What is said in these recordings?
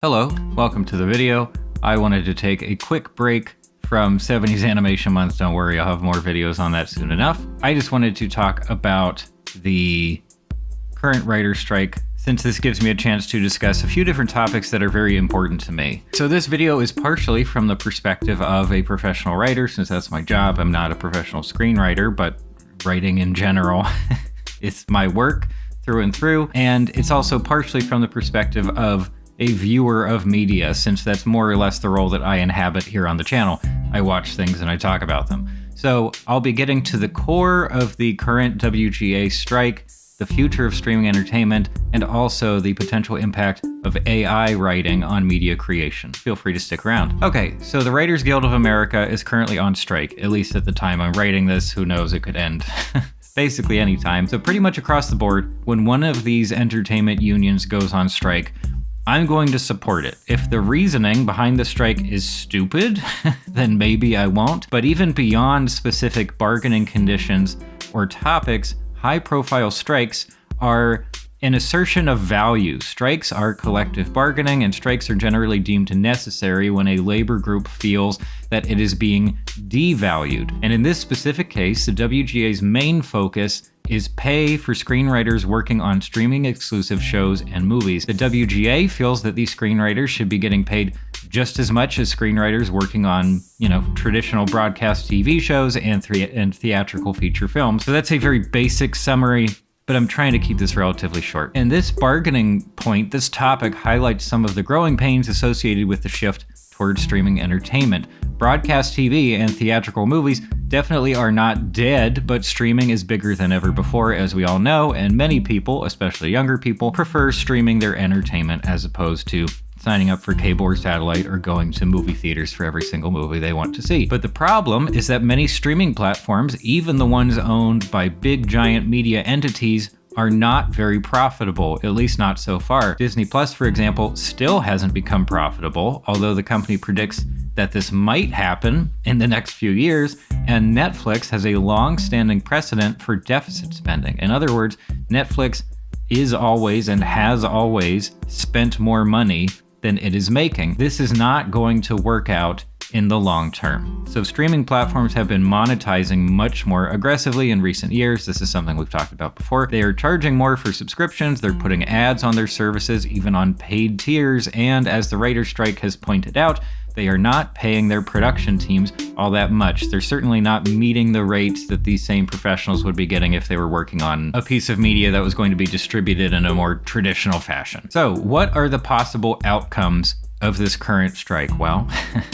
Hello, welcome to the video. I wanted to take a quick break from 70s Animation Month. Don't worry, I'll have more videos on that soon enough. I just wanted to talk about the current writer's strike, since this gives me a chance to discuss a few different topics that are very important to me. So this video is partially from the perspective of a professional writer, since that's my job. I'm not a professional screenwriter, but writing in general is my work through and through. And it's also partially from the perspective of a viewer of media, since that's more or less the role that I inhabit here on the channel. I watch things and I talk about them. So I'll be getting to the core of the current WGA strike, the future of streaming entertainment, and also the potential impact of AI writing on media creation. Feel free to stick around. Okay, so the Writers Guild of America is currently on strike, at least at the time I'm writing this. Who knows, it could end basically any time. So pretty much across the board, when one of these entertainment unions goes on strike, I'm going to support it. If the reasoning behind the strike is stupid, then maybe I won't. But even beyond specific bargaining conditions or topics, high-profile strikes are an assertion of value. Strikes are collective bargaining, and strikes are generally deemed necessary when a labor group feels that it is being devalued. And in this specific case, the WGA's main focus is pay for screenwriters working on streaming exclusive shows and movies. The WGA feels that these screenwriters should be getting paid just as much as screenwriters working on, traditional broadcast TV shows and theatrical feature films. So that's a very basic summary, but I'm trying to keep this relatively short. And this bargaining point, this topic highlights some of the growing pains associated with the shift towards streaming entertainment. Broadcast TV and theatrical movies definitely are not dead, but streaming is bigger than ever before, as we all know, and many people, especially younger people, prefer streaming their entertainment as opposed to signing up for cable or satellite or going to movie theaters for every single movie they want to see. But the problem is that many streaming platforms, even the ones owned by big giant media entities, are not very profitable, at least not so far. Disney Plus, for example, still hasn't become profitable, although the company predicts that this might happen in the next few years, and Netflix has a long-standing precedent for deficit spending. In other words, Netflix is always and has always spent more money than it is making. This is not going to work out in the long term. So streaming platforms have been monetizing much more aggressively in recent years. This is something we've talked about before. They are charging more for subscriptions. They're putting ads on their services, even on paid tiers. And as the writer's strike has pointed out, they are not paying their production teams all that much. They're certainly not meeting the rates that these same professionals would be getting if they were working on a piece of media that was going to be distributed in a more traditional fashion. So what are the possible outcomes of this current strike? Well,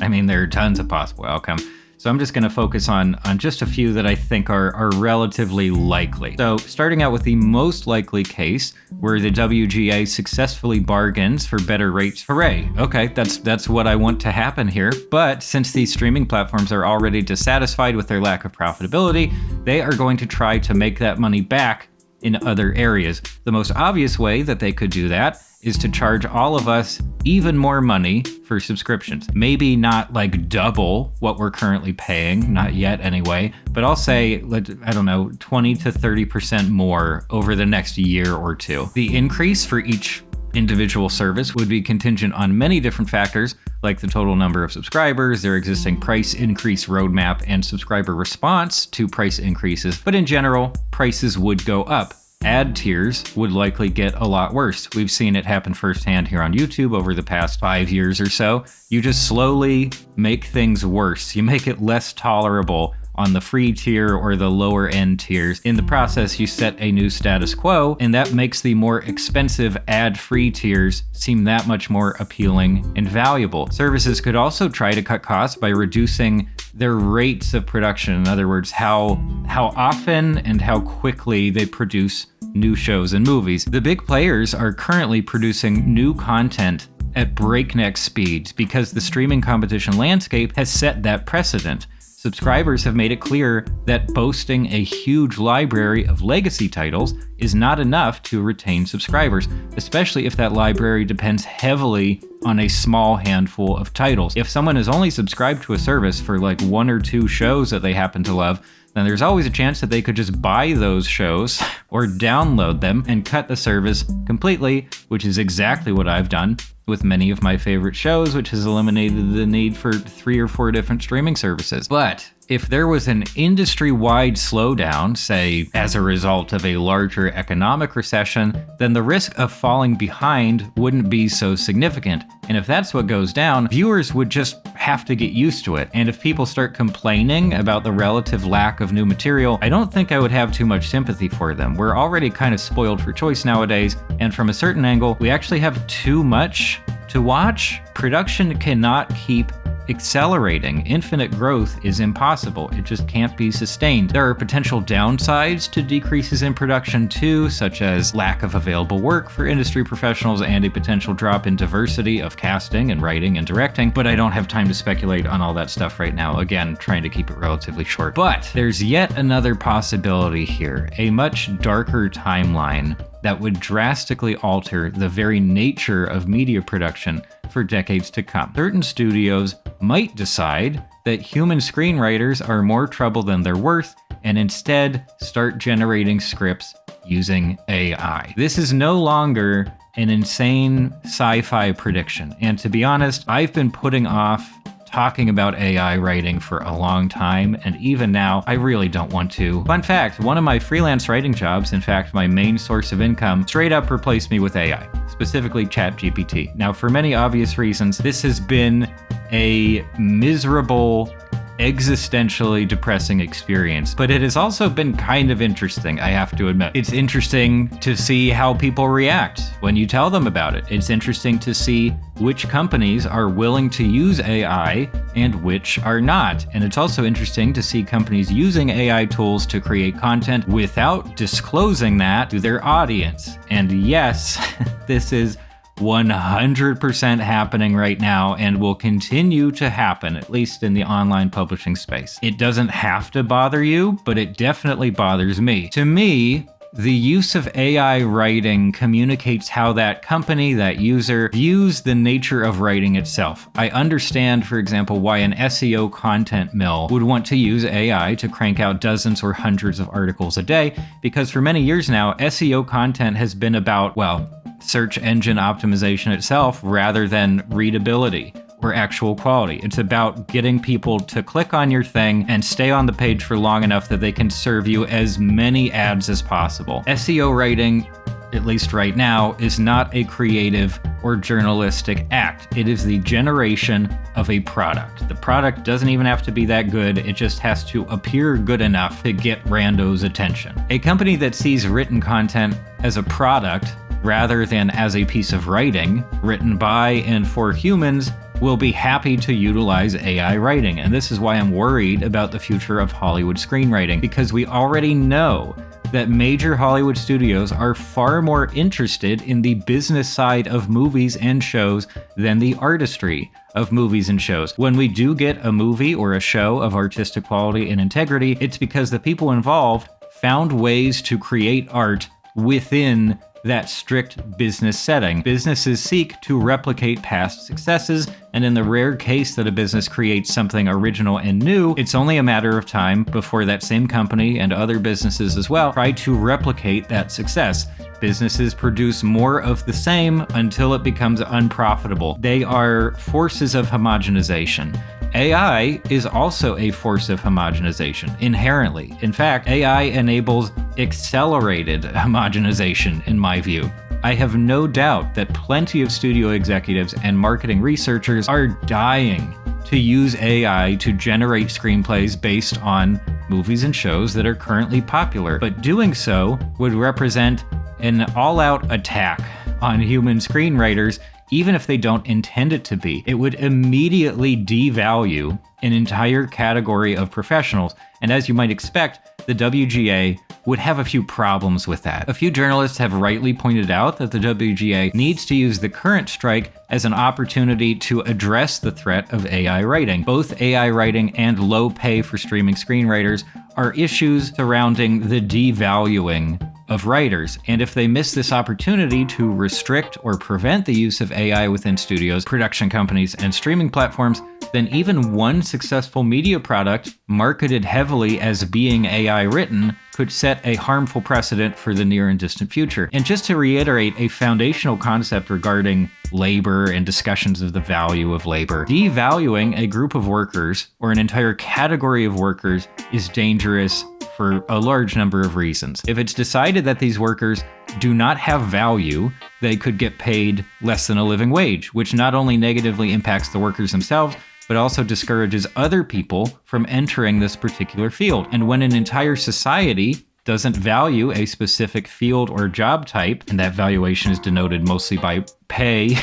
there are tons of possible outcomes. So I'm just going to focus on just a few that I think are relatively likely. So starting out with the most likely case, where the WGA successfully bargains for better rates. Hooray! Okay, that's what I want to happen here. But since these streaming platforms are already dissatisfied with their lack of profitability, they are going to try to make that money back in other areas. The most obvious way that they could do that is to charge all of us even more money for subscriptions. Maybe not like double what we're currently paying, not yet anyway, but I'll say, 20 to 30% more over the next year or two. The increase for each individual service would be contingent on many different factors, like the total number of subscribers, their existing price increase roadmap, and subscriber response to price increases. But in general, prices would go up. Ad tiers would likely get a lot worse. We've seen it happen firsthand here on YouTube over the past 5 years or so. You just slowly make things worse. You make it less tolerable on the free tier or the lower end tiers. In the process, you set a new status quo, and that makes the more expensive ad-free tiers seem that much more appealing and valuable. Services could also try to cut costs by reducing their rates of production. In other words, how often and how quickly they produce new shows and movies. The big players are currently producing new content at breakneck speeds because the streaming competition landscape has set that precedent. Subscribers have made it clear that boasting a huge library of legacy titles is not enough to retain subscribers, especially if that library depends heavily on a small handful of titles. If someone is only subscribed to a service for like one or two shows that they happen to love, then there's always a chance that they could just buy those shows or download them and cut the service completely, which is exactly what I've done with many of my favorite shows, which has eliminated the need for 3 or 4 different streaming services. But if there was an industry-wide slowdown, say as a result of a larger economic recession, then the risk of falling behind wouldn't be so significant. And if that's what goes down, viewers would just have to get used to it. And if people start complaining about the relative lack of new material, I don't think I would have too much sympathy for them. We're already kind of spoiled for choice nowadays, and from a certain angle, we actually have too much to watch. Production cannot keep accelerating. Infinite growth is impossible. It just can't be sustained. There are potential downsides to decreases in production too, such as lack of available work for industry professionals and a potential drop in diversity of casting and writing and directing, but I don't have time to speculate on all that stuff right now. Again, trying to keep it relatively short. But there's yet another possibility here, a much darker timeline that would drastically alter the very nature of media production for decades to come. Certain studios might decide that human screenwriters are more trouble than they're worth and instead start generating scripts using AI. This is no longer an insane sci-fi prediction, and to be honest, I've been putting off talking about AI writing for a long time, and even now, I really don't want to. Fun fact, one of my freelance writing jobs, in fact, my main source of income, straight up replaced me with AI, specifically ChatGPT. Now, for many obvious reasons, this has been a miserable, existentially depressing experience, but it has also been kind of interesting, I have to admit. It's interesting to see how people react when you tell them about it. It's interesting to see which companies are willing to use AI and which are not. And it's also interesting to see companies using AI tools to create content without disclosing that to their audience. And yes, this is 100% happening right now and will continue to happen, at least in the online publishing space. It doesn't have to bother you, but it definitely bothers me. To me, the use of AI writing communicates how that company, that user, views the nature of writing itself. I understand, for example, why an SEO content mill would want to use AI to crank out dozens or hundreds of articles a day, because for many years now, SEO content has been about, well, search engine optimization itself rather than readability or actual quality. It's about getting people to click on your thing and stay on the page for long enough that they can serve you as many ads as possible. SEO writing, at least right now, is not a creative or journalistic act. It is the generation of a product. The product doesn't even have to be that good, it just has to appear good enough to get randos' attention. A company that sees written content as a product rather than as a piece of writing written by and for humans will be happy to utilize AI writing. And this is why I'm worried about the future of Hollywood screenwriting, because we already know that major Hollywood studios are far more interested in the business side of movies and shows than the artistry of movies and shows. When we do get a movie or a show of artistic quality and integrity, it's because the people involved found ways to create art within that strict business setting. Businesses seek to replicate past successes, and in the rare case that a business creates something original and new, it's only a matter of time before that same company and other businesses as well try to replicate that success. Businesses produce more of the same until it becomes unprofitable. They are forces of homogenization. AI is also a force of homogenization, inherently. In fact, AI enables accelerated homogenization, in my view. I have no doubt that plenty of studio executives and marketing researchers are dying to use AI to generate screenplays based on movies and shows that are currently popular, but doing so would represent an all-out attack on human screenwriters. Even if they don't intend it to be, it would immediately devalue an entire category of professionals. And as you might expect, the WGA would have a few problems with that. A few journalists have rightly pointed out that the WGA needs to use the current strike as an opportunity to address the threat of AI writing. Both AI writing and low pay for streaming screenwriters are issues surrounding the devaluing of writers, and if they miss this opportunity to restrict or prevent the use of AI within studios, production companies, and streaming platforms, then even one successful media product marketed heavily as being AI written could set a harmful precedent for the near and distant future. And just to reiterate a foundational concept regarding labor and discussions of the value of labor, devaluing a group of workers or an entire category of workers is dangerous for a large number of reasons. If it's decided that these workers do not have value, they could get paid less than a living wage, which not only negatively impacts the workers themselves, but also discourages other people from entering this particular field. And when an entire society doesn't value a specific field or job type, and that valuation is denoted mostly by pay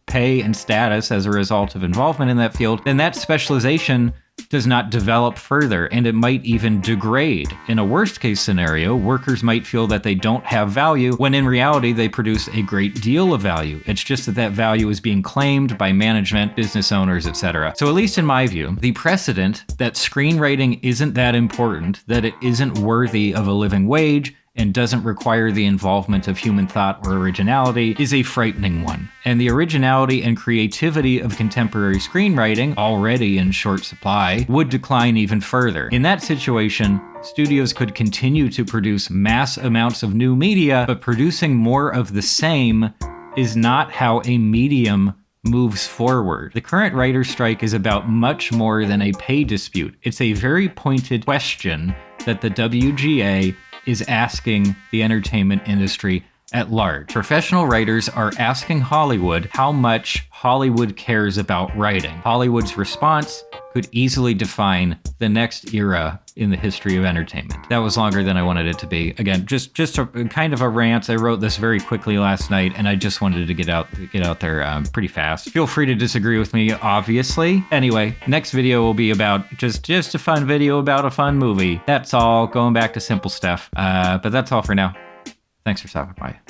and status as a result of involvement in that field, then that specialization does not develop further, and it might even degrade. In a worst case scenario, workers might feel that they don't have value, when in reality they produce a great deal of value. It's just that that value is being claimed by management, business owners, etc. So at least in my view, the precedent that screenwriting isn't that important, that it isn't worthy of a living wage, and doesn't require the involvement of human thought or originality is a frightening one. And the originality and creativity of contemporary screenwriting, already in short supply, would decline even further. In that situation, studios could continue to produce mass amounts of new media, but producing more of the same is not how a medium moves forward. The current writer's strike is about much more than a pay dispute. It's a very pointed question that the WGA is asking the entertainment industry at large. Professional writers are asking Hollywood how much Hollywood cares about writing. Hollywood's response could easily define the next era in the history of entertainment. That was longer than I wanted it to be. Again, just a kind of a rant. I wrote this very quickly last night, and I just wanted to get out there pretty fast. Feel free to disagree with me, obviously. Anyway, next video will be about just a fun video about a fun movie. That's all. Going back to simple stuff. But that's all for now. Thanks for stopping by.